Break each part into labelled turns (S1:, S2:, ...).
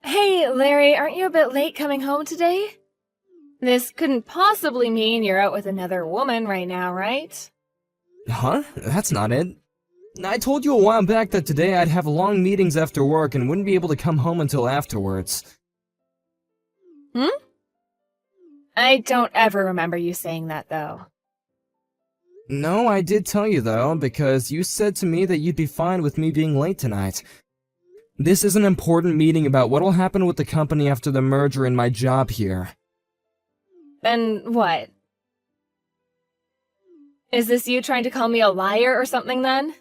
S1: Hey, Larry, aren't you a bit late coming home today? This couldn't possibly mean you're out with another woman right now, right?
S2: Huh? That's not it. I told you a while back that today I'd have long meetings after work and wouldn't be able to come home until afterwards.
S1: Hmm? I don't ever remember you saying that, though.
S2: No, I did tell you though, because you said to me that you'd be fine with me being late tonight. This is an important meeting about what'll happen with the company after the merger and my job here.
S1: Then what? Is this you trying to call me a liar or something, then?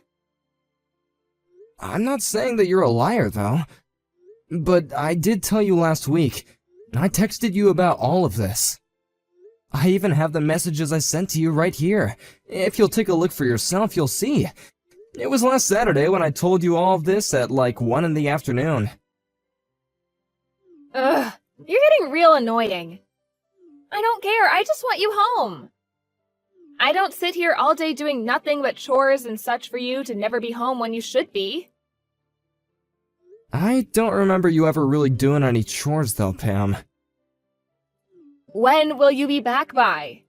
S2: I'm not saying that you're a liar, though. But I did tell you last week. I texted you about all of this. I even have the messages I sent to you right here. If you'll take a look for yourself, you'll see. It was last Saturday when I told you all of this at like 1 in the afternoon.
S1: Ugh, you're getting real annoying. I don't care, I just want you home. I don't sit here all day doing nothing but chores and such for you to never be home when you should be.
S2: I don't remember you ever really doing any chores though, Pam.
S1: When will you be back by?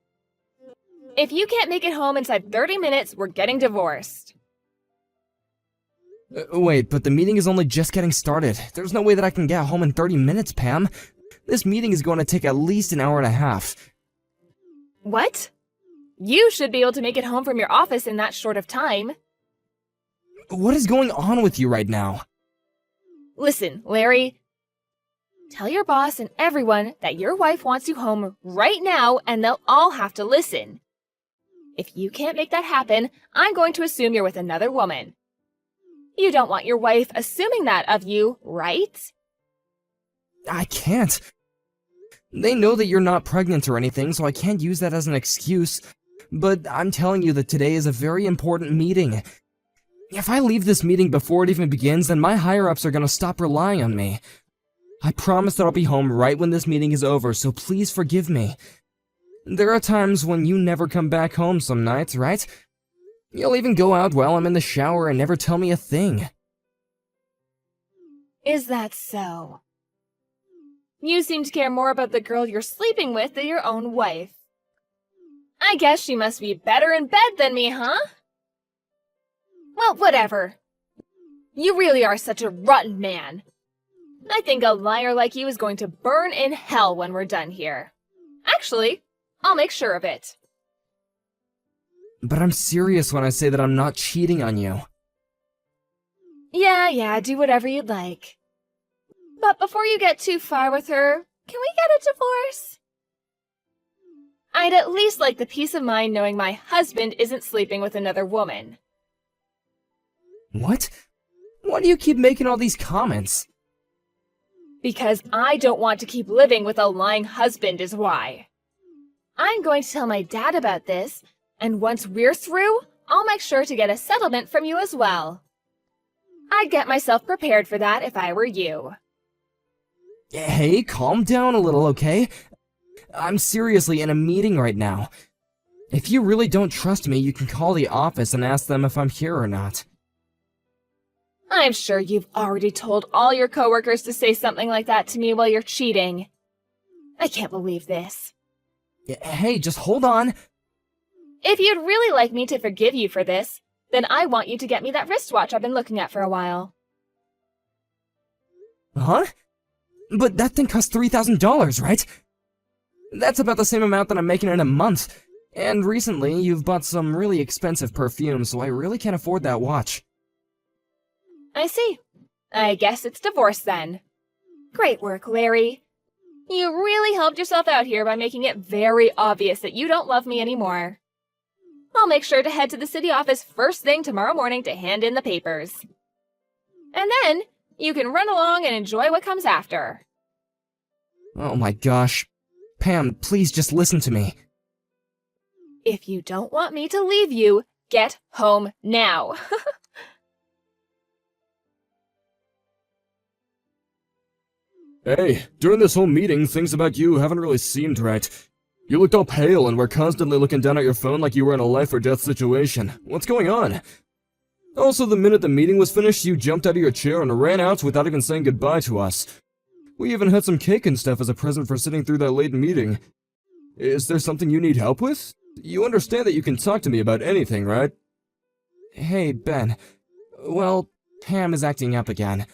S1: If you can't make it home inside 30 minutes, we're getting divorced.
S2: Wait, but the meeting is only just getting started. There's no way that I can get home in 30 minutes, Pam. This meeting is going to take at least an hour and a half.
S1: What? You should be able to make it home from your office in that short of time.
S2: What is going on with you right now?
S1: Listen, Larry. Tell your boss and everyone that your wife wants you home right now, and they'll all have to listen. If you can't make that happen, I'm going to assume you're with another woman. You don't want your wife assuming that of you, right?
S2: I can't. They know that you're not pregnant or anything, so I can't use that as an excuse. But I'm telling you that today is a very important meeting. If I leave this meeting before it even begins, then my higher-ups are gonna stop relying on me. I promise that I'll be home right when this meeting is over, so please forgive me. There are times when you never come back home some nights, right? You'll even go out while I'm in the shower and never tell me a thing.
S1: Is that so? You seem to care more about the girl you're sleeping with than your own wife. I guess she must be better in bed than me, huh? Well, whatever. You really are such a rotten man. I think a liar like you is going to burn in hell when we're done here. Actually, I'll make sure of it.
S2: But I'm serious when I say that I'm not cheating on you.
S1: Yeah, do whatever you'd like. But before you get too far with her, can we get a divorce? I'd at least like the peace of mind knowing my husband isn't sleeping with another woman.
S2: What? Why do you keep making all these comments?
S1: Because I don't want to keep living with a lying husband is why. I'm going to tell my dad about this, and once we're through, I'll make sure to get a settlement from you as well. I'd get myself prepared for that if I were you.
S2: Hey, calm down a little, okay? I'm seriously in a meeting right now. If you really don't trust me, you can call the office and ask them if I'm here or not.
S1: I'm sure you've already told all your coworkers to say something like that to me while you're cheating. I can't believe this.
S2: Hey, just hold on.
S1: If you'd really like me to forgive you for this, then I want you to get me that wristwatch I've been looking at for a while.
S2: Huh? But that thing costs $3,000, right? That's about the same amount that I'm making in a month. And recently, you've bought some really expensive perfume, so I really can't afford that watch.
S1: I see. I guess it's divorce then. Great work, Larry. You really helped yourself out here by making it very obvious that you don't love me anymore. I'll make sure to head to the city office first thing tomorrow morning to hand in the papers. And then, you can run along and enjoy what comes after.
S2: Oh my gosh. Pam, please just listen to me.
S1: If you don't want me to leave you, get home now.
S2: Hey, during this whole meeting, things about you haven't really seemed right. You looked all pale and were constantly looking down at your phone like you were in a life or death situation. What's going on? Also, the minute the meeting was finished, you jumped out of your chair and ran out without even saying goodbye to us. We even had some cake and stuff as a present for sitting through that late meeting. Is there something you need help with? You understand that you can talk to me about anything, right? Hey, Ben. Well, Pam is acting up again.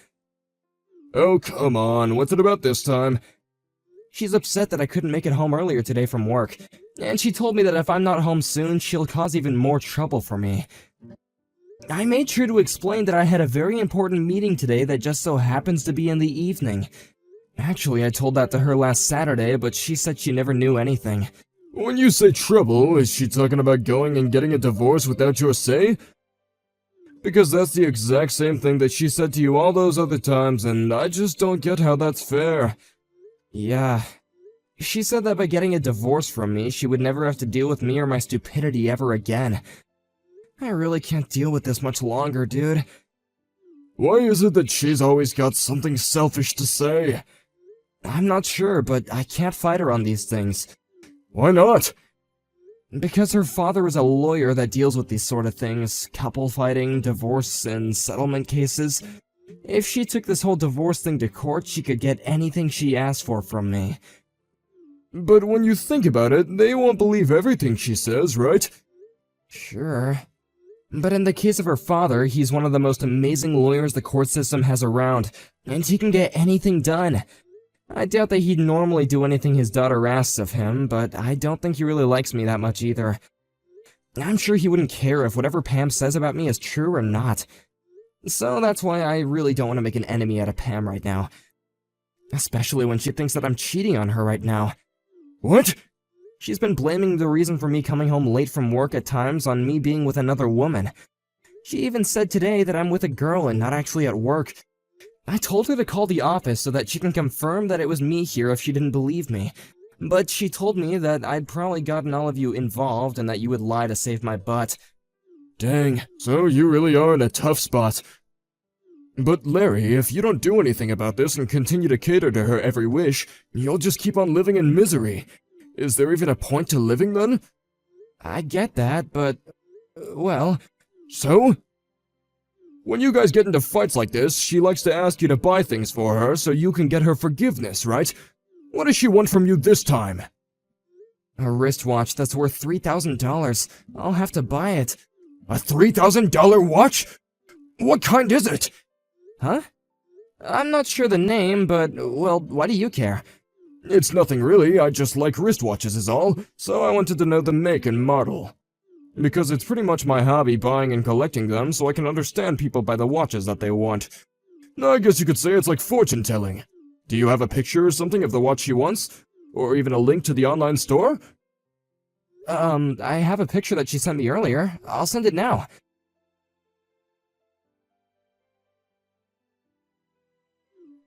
S2: Oh, come on. What's it about this time? She's upset that I couldn't make it home earlier today from work, and she told me that if I'm not home soon, she'll cause even more trouble for me. I made sure to explain that I had a very important meeting today that just so happens to be in the evening. Actually, I told that to her last Saturday, but she said she never knew anything. When you say trouble, is she talking about going and getting a divorce without your say? Because that's the exact same thing that she said to you all those other times, and I just don't get how that's fair. Yeah. She said that by getting a divorce from me, she would never have to deal with me or my stupidity ever again. I really can't deal with this much longer, dude. Why is it that she's always got something selfish to say? I'm not sure, but I can't fight her on these things. Why not? Because her father is a lawyer that deals with these sort of things, couple fighting, divorce, and settlement cases. If she took this whole divorce thing to court, she could get anything she asked for from me. But when you think about it, they won't believe everything she says, right? Sure. But in the case of her father, he's one of the most amazing lawyers the court system has around, and he can get anything done. I doubt that he'd normally do anything his daughter asks of him, but I don't think he really likes me that much either. I'm sure he wouldn't care if whatever Pam says about me is true or not. So that's why I really don't want to make an enemy out of Pam right now. Especially when she thinks that I'm cheating on her right now. What? She's been blaming the reason for me coming home late from work at times on me being with another woman. She even said today that I'm with a girl and not actually at work. I told her to call the office so that she can confirm that it was me here if she didn't believe me. But she told me that I'd probably gotten all of you involved and that you would lie to save my butt. Dang, so you really are in a tough spot. But Larry, if you don't do anything about this and continue to cater to her every wish, you'll just keep on living in misery. Is there even a point to living then? I get that, but... well... So? When you guys get into fights like this, she likes to ask you to buy things for her so you can get her forgiveness, right? What does she want from you this time? A wristwatch that's worth $3,000. I'll have to buy it. A $3,000 watch? What kind is it? Huh? I'm not sure the name, but, well, why do you care? It's nothing really, I just like wristwatches is all, so I wanted to know the make and model. Because it's pretty much my hobby buying and collecting them, so I can understand people by the watches that they want. I guess you could say it's like fortune telling. Do you have a picture or something of the watch she wants? Or even a link to the online store? I have a picture that she sent me earlier. I'll send it now.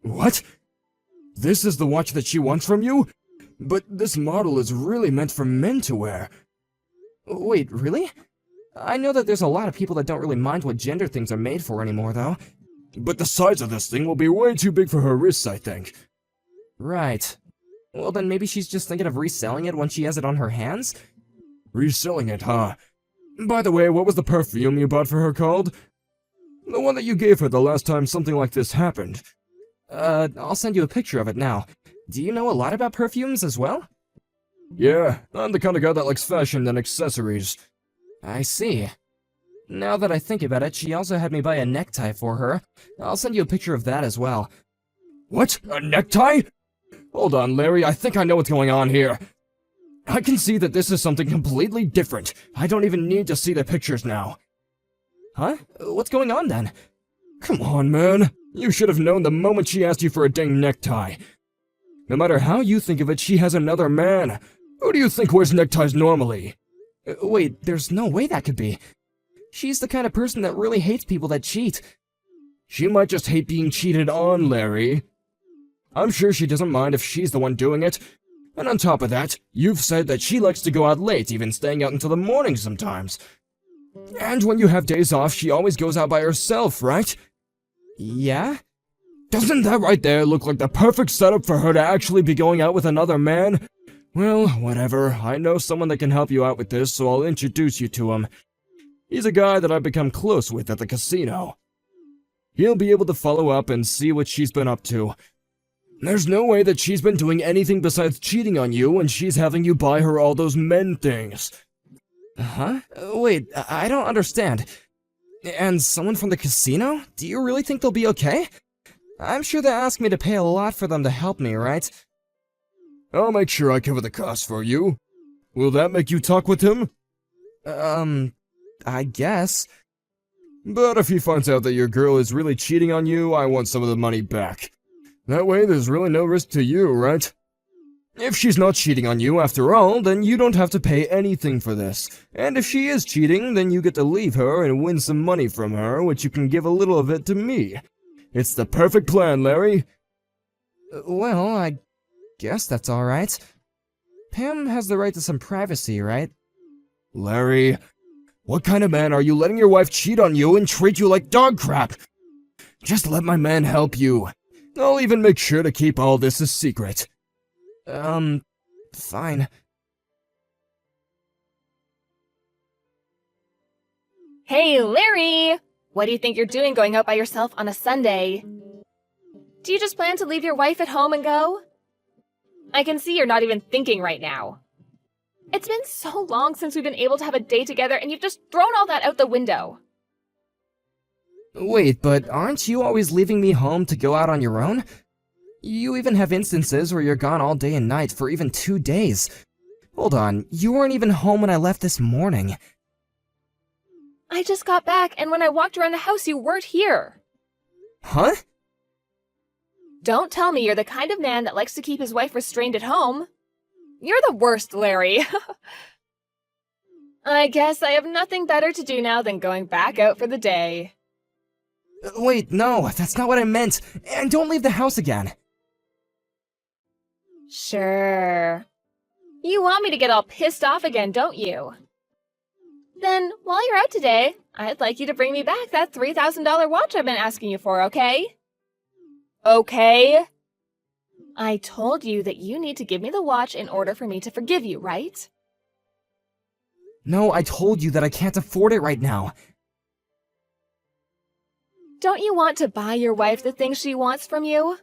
S2: What? This is the watch that she wants from you? But this model is really meant for men to wear. Wait, really? I know that there's a lot of people that don't really mind what gender things are made for anymore, though. But the size of this thing will be way too big for her wrists, I think. Right. Well, then maybe she's just thinking of reselling it when she has it on her hands? Reselling it, huh? By the way, what was the perfume you bought for her called? The one that you gave her the last time something like this happened. I'll send you a picture of it now. Do you know a lot about perfumes as well? Yeah, I'm the kind of guy that likes fashion and accessories. I see. Now that I think about it, she also had me buy a necktie for her. I'll send you a picture of that as well. What? A necktie? Hold on, Larry, I think I know what's going on here. I can see that this is something completely different. I don't even need to see the pictures now. Huh? What's going on then? Come on, man. You should have known the moment she asked you for a dang necktie. No matter how you think of it, she has another man. Who do you think wears neckties normally? Wait, there's no way that could be. She's the kind of person that really hates people that cheat. She might just hate being cheated on, Larry. I'm sure she doesn't mind if she's the one doing it. And on top of that, you've said that she likes to go out late, even staying out until the morning sometimes. And when you have days off, she always goes out by herself, right? Yeah? Doesn't that right there look like the perfect setup for her to actually be going out with another man? Well, whatever. I know someone that can help you out with this, so I'll introduce you to him. He's a guy that I've become close with at the casino. He'll be able to follow up and see what she's been up to. There's no way that she's been doing anything besides cheating on you when she's having you buy her all those men things. Huh? Wait, I don't understand. And someone from the casino? Do you really think they'll be okay? I'm sure they asked me to pay a lot for them to help me, right? I'll make sure I cover the cost for you. Will that make you talk with him? I guess. But if he finds out that your girl is really cheating on you, I want some of the money back. That way there's really no risk to you, right? If she's not cheating on you after all, then you don't have to pay anything for this. And if she is cheating, then you get to leave her and win some money from her, which you can give a little of it to me. It's the perfect plan, Larry. Well, I guess that's alright. Pam has the right to some privacy, right? Larry, what kind of man are you letting your wife cheat on you and treat you like dog crap? Just let my man help you. I'll even make sure to keep all this a secret. Fine.
S1: Hey, Larry! What do you think you're doing going out by yourself on a Sunday? Do you just plan to leave your wife at home and go? I can see you're not even thinking right now. It's been so long since we've been able to have a day together and you've just thrown all that out the window.
S2: Wait, but aren't you always leaving me home to go out on your own? You even have instances where you're gone all day and night for even 2 days. Hold on, you weren't even home when I left this morning.
S1: I just got back, and when I walked around the house, you weren't here.
S2: Huh?
S1: Don't tell me you're the kind of man that likes to keep his wife restrained at home. You're the worst, Larry. I guess I have nothing better to do now than going back out for the day.
S2: Wait, no, that's not what I meant. And don't leave the house again.
S1: Sure. You want me to get all pissed off again, don't you? Then, while you're out today, I'd like you to bring me back that $3,000 watch I've been asking you for, okay? Okay? I told you that you need to give me the watch in order for me to forgive you, right?
S2: No, I told you that I can't afford it right now.
S1: Don't you want to buy your wife the things she wants from you?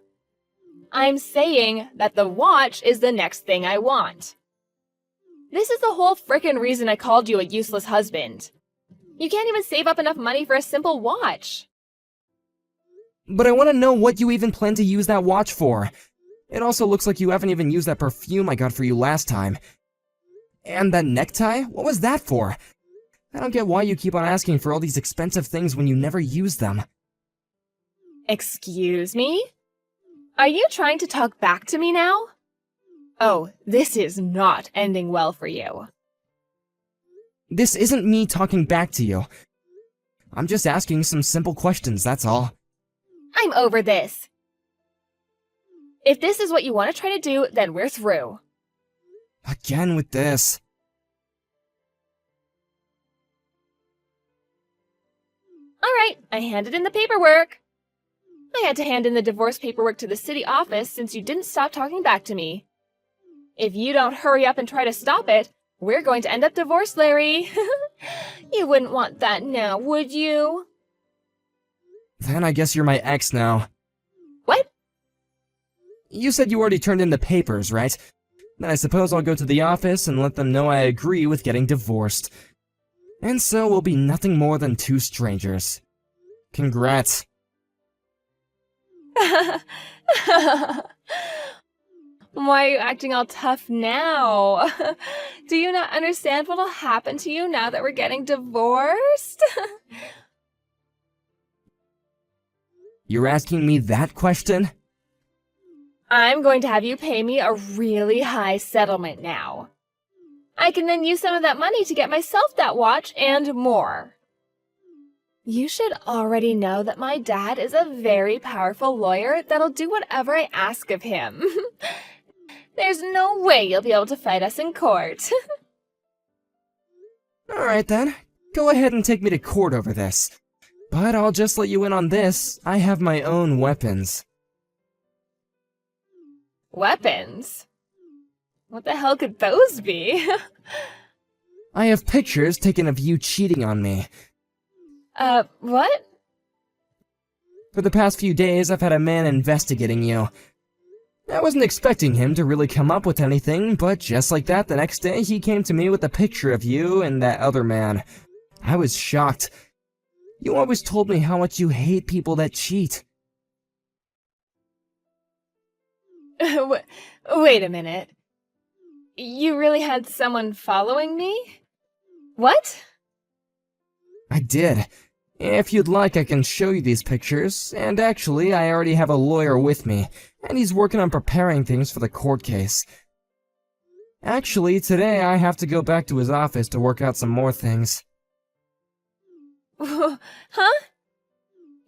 S1: I'm saying that the watch is the next thing I want. This is the whole frickin' reason I called you a useless husband. You can't even save up enough money for a simple watch.
S2: But I want to know what you even plan to use that watch for. It also looks like you haven't even used that perfume I got for you last time. And that necktie? What was that for? I don't get why you keep on asking for all these expensive things when you never use them.
S1: Excuse me? Are you trying to talk back to me now? Oh, this is not ending well for you.
S2: This isn't me talking back to you. I'm just asking some simple questions, that's all.
S1: I'm over this. If this is what you want to try to do, then we're through.
S2: Again with this.
S1: Alright, I handed in the paperwork. I had to hand in the divorce paperwork to the city office since you didn't stop talking back to me. If you don't hurry up and try to stop it, we're going to end up divorced, Larry. You wouldn't want that now, would you?
S2: Then I guess you're my ex now.
S1: What?
S2: You said you already turned in the papers, right? Then I suppose I'll go to the office and let them know I agree with getting divorced. And so we'll be nothing more than 2 strangers. Congrats.
S1: Why are you acting all tough now? Do you not understand what'll happen to you now that we're getting divorced?
S2: You're asking me that question?
S1: I'm going to have you pay me a really high settlement now. I can then use some of that money to get myself that watch and more. You should already know that my dad is a very powerful lawyer that'll do whatever I ask of him. There's no way you'll be able to fight us in court.
S2: Alright then, go ahead and take me to court over this. But I'll just let you in on this, I have my own weapons.
S1: Weapons? What the hell could those be?
S2: I have pictures taken of you cheating on me.
S1: What?
S2: For the past few days, I've had a man investigating you. I wasn't expecting him to really come up with anything, but just like that, the next day he came to me with a picture of you and that other man. I was shocked. You always told me how much you hate people that cheat.
S1: Wait a minute. You really had someone following me? What?
S2: I did. If you'd like, I can show you these pictures, and actually, I already have a lawyer with me, and he's working on preparing things for the court case. Actually, today I have to go back to his office to work out some more things.
S1: Huh?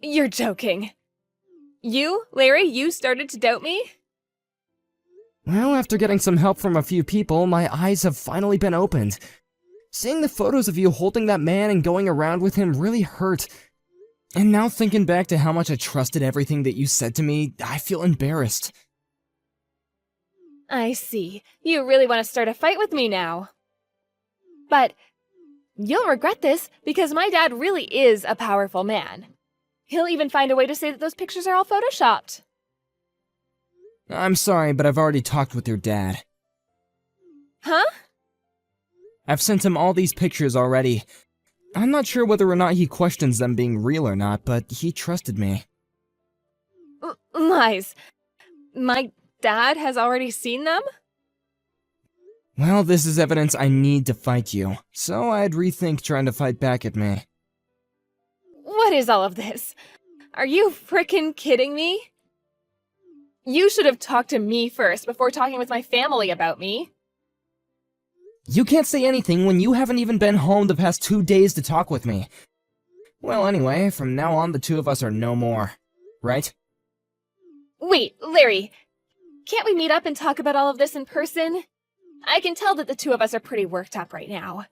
S1: You're joking. Larry, you started to doubt me?
S2: Well, after getting some help from a few people, my eyes have finally been opened. Seeing the photos of you holding that man and going around with him really hurt. And now thinking back to how much I trusted everything that you said to me, I feel embarrassed.
S1: I see. You really want to start a fight with me now. But you'll regret this because my dad really is a powerful man. He'll even find a way to say that those pictures are all photoshopped.
S2: I'm sorry, but I've already talked with your dad.
S1: Huh?
S2: I've sent him all these pictures already. I'm not sure whether or not he questions them being real or not, but he trusted me.
S1: Lies. My dad has already seen them?
S2: Well, this is evidence I need to fight you, so I'd rethink trying to fight back at me.
S1: What is all of this? Are you frickin' kidding me? You should have talked to me first before talking with my family about me.
S2: You can't say anything when you haven't even been home the past 2 days to talk with me. Well, anyway, from now on the two of us are no more, right?
S1: Wait, Larry, can't we meet up and talk about all of this in person? I can tell that the two of us are pretty worked up right now.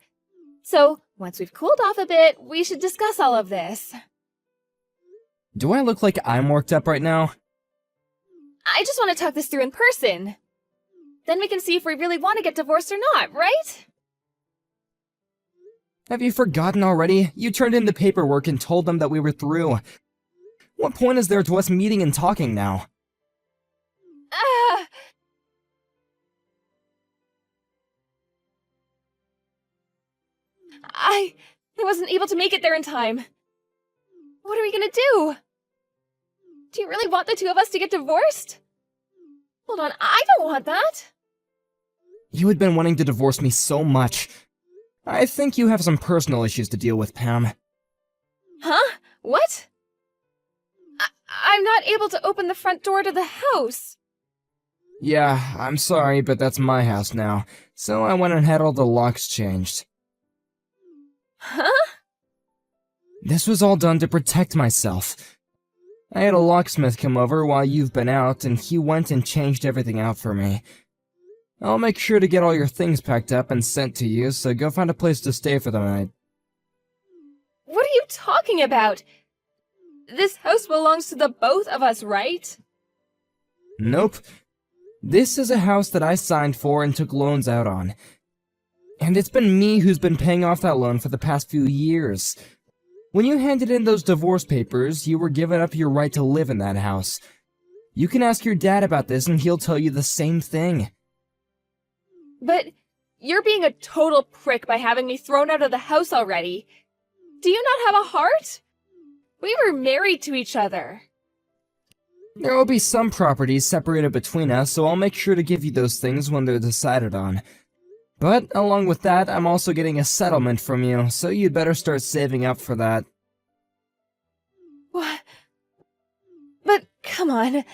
S1: So, once we've cooled off a bit, we should discuss all of this.
S2: Do I look like I'm worked up right now?
S1: I just want to talk this through in person. Then we can see if we really want to get divorced or not, right?
S2: Have you forgotten already? You turned in the paperwork and told them that we were through. What point is there to us meeting and talking now?
S1: I wasn't able to make it there in time. What are we gonna do? Do you really want the two of us to get divorced? Hold on, I don't want that.
S2: You had been wanting to divorce me so much. I think you have some personal issues to deal with, Pam.
S1: Huh? What? I'm not able to open the front door to the house.
S2: Yeah, I'm sorry, but that's my house now, so I went and had all the locks changed.
S1: Huh?
S2: This was all done to protect myself. I had a locksmith come over while you've been out, and he went and changed everything out for me. I'll make sure to get all your things packed up and sent to you, so go find a place to stay for the night.
S1: What are you talking about? This house belongs to the both of us, right?
S2: Nope. This is a house that I signed for and took loans out on. And it's been me who's been paying off that loan for the past few years. When you handed in those divorce papers, you were giving up your right to live in that house. You can ask your dad about this and he'll tell you the same thing.
S1: But you're being a total prick by having me thrown out of the house already. Do you not have a heart? We were married to each other.
S2: There will be some properties separated between us, so I'll make sure to give you those things when they're decided on. But, along with that, I'm also getting a settlement from you, so you'd better start saving up for that.
S1: What? But, come on.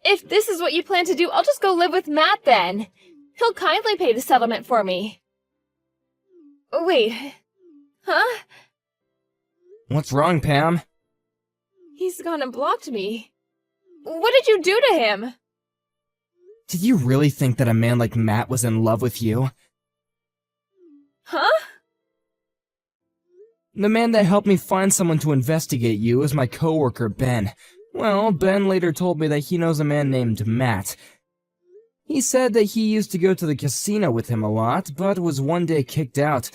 S1: If this is what you plan to do, I'll just go live with Matt then. He'll kindly pay the settlement for me. Wait. Huh?
S2: What's wrong, Pam?
S1: He's gone and blocked me. What did you do to him?
S2: Did you really think that a man like Matt was in love with you?
S1: Huh?
S2: The man that helped me find someone to investigate you is my coworker, Ben. Well, Ben later told me that he knows a man named Matt. He said that he used to go to the casino with him a lot, but was one day kicked out.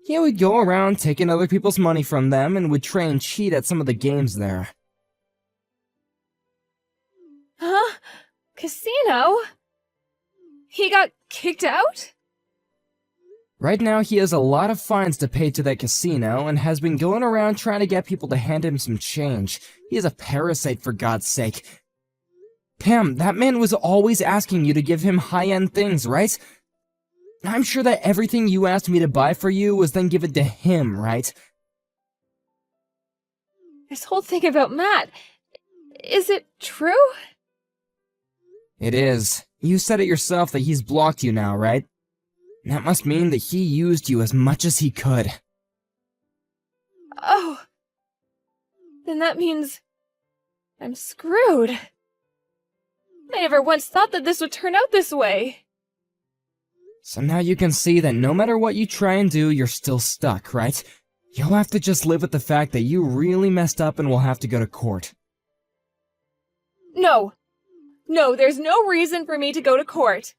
S2: He would go around taking other people's money from them and would try and cheat at some of the games there.
S1: Huh? Casino? He got kicked out?
S2: Right now, he has a lot of fines to pay to that casino and has been going around trying to get people to hand him some change. He is a parasite, for God's sake. Pam, that man was always asking you to give him high-end things, right? I'm sure that everything you asked me to buy for you was then given to him, right?
S1: This whole thing about Matt, is it true?
S2: It is. You said it yourself that he's blocked you now, right? That must mean that he used you as much as he could.
S1: Oh. Then that means I'm screwed. I never once thought that this would turn out this way.
S2: So now you can see that no matter what you try and do, you're still stuck, right? You'll have to just live with the fact that you really messed up and will have to go to court.
S1: No. No, there's no reason for me to go to court.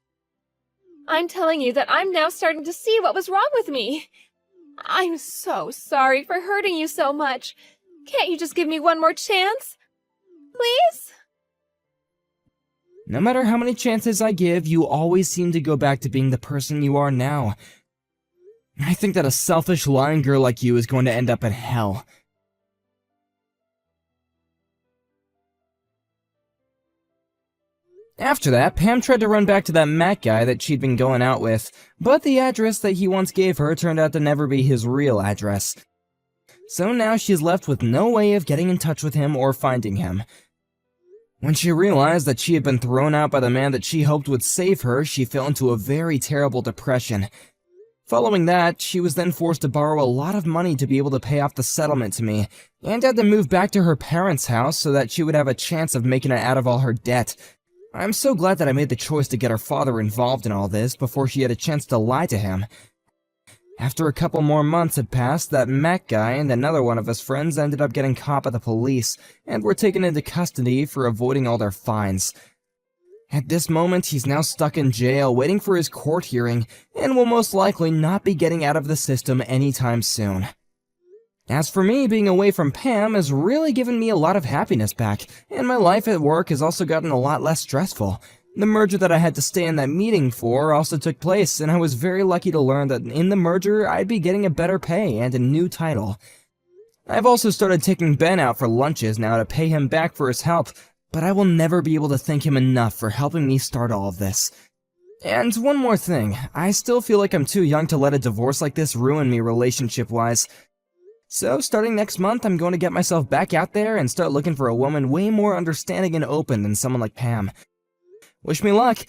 S1: I'm telling you that I'm now starting to see what was wrong with me. I'm so sorry for hurting you so much. Can't you just give me one more chance? Please?
S2: No matter how many chances I give, you always seem to go back to being the person you are now. I think that a selfish, lying girl like you is going to end up in hell. After that, Pam tried to run back to that Matt guy that she'd been going out with, but the address that he once gave her turned out to never be his real address. So now she's left with no way of getting in touch with him or finding him. When she realized that she had been thrown out by the man that she hoped would save her, she fell into a very terrible depression. Following that, she was then forced to borrow a lot of money to be able to pay off the settlement to me, and had to move back to her parents' house so that she would have a chance of making it out of all her debt. I'm so glad that I made the choice to get her father involved in all this before she had a chance to lie to him. After a couple more months had passed, that Matt guy and another one of his friends ended up getting caught by the police and were taken into custody for avoiding all their fines. At this moment, he's now stuck in jail waiting for his court hearing and will most likely not be getting out of the system anytime soon. As for me, being away from Pam has really given me a lot of happiness back, and my life at work has also gotten a lot less stressful. The merger that I had to stay in that meeting for also took place, and I was very lucky to learn that in the merger I'd be getting a better pay and a new title. I've also started taking Ben out for lunches now to pay him back for his help, but I will never be able to thank him enough for helping me start all of this. And one more thing, I still feel like I'm too young to let a divorce like this ruin me relationship-wise. So starting next month, I'm going to get myself back out there and start looking for a woman way more understanding and open than someone like Pam. Wish me luck.